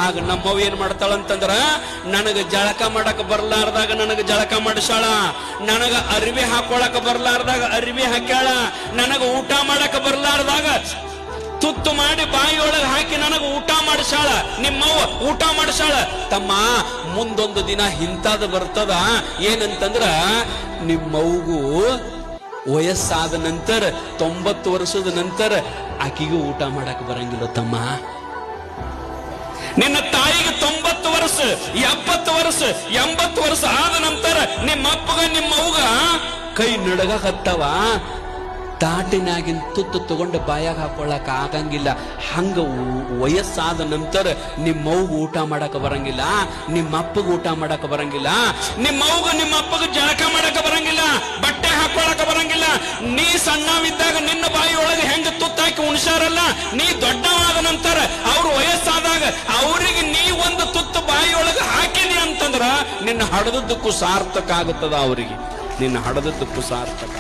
ಆಗ ನಮ್ಮವ್ ಏನ್ ಮಾಡ್ತಾಳಂತಂದ್ರ ನನಗ ಜಳಕ ಮಾಡಕ್ ಬರ್ಲಾರ್ದಾಗ ನನಗ ಜಳಕ ಮಾಡಿಸಾಳ, ನನಗ ಅರಿವಿ ಹಾಕೊಳಕ ಬರ್ಲಾರ್ದಾಗ ಅರಿವಿ ಹಾಕ್ಯಾಳ, ನನಗ ಊಟ ಮಾಡಕ್ ಬರ್ಲಾರ್ದಾಗ ತುತ್ತು ಮಾಡಿ ಬಾಯಿಯೊಳಗೆ ಹಾಕಿ ನನಗ ಊಟ ಮಾಡಿಸಾಳ, ನಿಮ್ಮವ್ವ ಊಟ ಮಾಡಿಸಾಳ. ತಮ್ಮ ಮುಂದೊಂದು ದಿನ ಇಂಥದ್ದು ಬರ್ತದ, ಏನಂತಂದ್ರ ನಿಮ್ಮವ್ಗೂ ವಯಸ್ಸಾದ ನಂತರ 90 ವರ್ಷದ ನಂತರ ಆಕಿಗೂ ಊಟ ಮಾಡಕ್ ಬರಂಗಿಲ್ಲ ತಮ್ಮ. ನಿನ್ನ ತಾಯಿಗೆ 90 ವರ್ಷ 70 ವರ್ಷ 80 ವರ್ಷ ಆದ ನಂತರ ನಿಮ್ಮ ಅಪ್ಪಗ ನಿಮ್ಮವ್ಗ ಕೈ ನಡಗತ್ತವ, ತಾಟಿನಾಗಿನ ತುತ್ತು ತಗೊಂಡು ಬಾಯಾಗ ಹಾಕೊಳ್ಳಕ ಆಗಂಗಿಲ್ಲ. ಹಂಗ ವಯಸ್ಸಾದ ನಂತರ ನಿಮ್ಮವ್ಗ ಊಟ ಮಾಡಕ ಬರಂಗಿಲ್ಲ, ನಿಮ್ಮ ಅಪ್ಪಗ ಊಟ ಮಾಡಕ ಬರಂಗಿಲ್ಲ, ನಿಮ್ಮವ್ಗ ನಿಮ್ಮ ಅಪ್ಪಗ ಜಳಕ ಮಾಡಕ ಬರಂಗಿಲ್ಲ, ಬಟ್ಟೆ ಹಾಕೊಳಕ ಬರಂಗಿಲ್ಲ. ನೀ ಸಣ್ಣವಿದ್ದಾಗ ನಿನ್ನ ಬಾಯಿ ಒಳಗೆ ಹೆಂಗ ತುತ್ತಾಕಿ ಉಣಿಸಾರಲ್ಲ, ನೀ ದೊಡ್ಡವಾದ ನಂತರ ಅವ್ರ ವಯಸ್ಸಾದಾಗ ಅವ್ರಿಗೆ ನೀ ಒಂದು ತುತ್ತು ಬಾಯಿಯೊಳಗೆ ಹಾಕಿದಿ ಅಂತಂದ್ರ ನಿನ್ನ ಹಡದದ್ದಕ್ಕೂ ಸಾರ್ಥಕ ಆಗುತ್ತದ, ಅವರಿಗೆ ನಿನ್ನ ಹಡದದ್ದಕ್ಕೂ ಸಾರ್ಥಕ.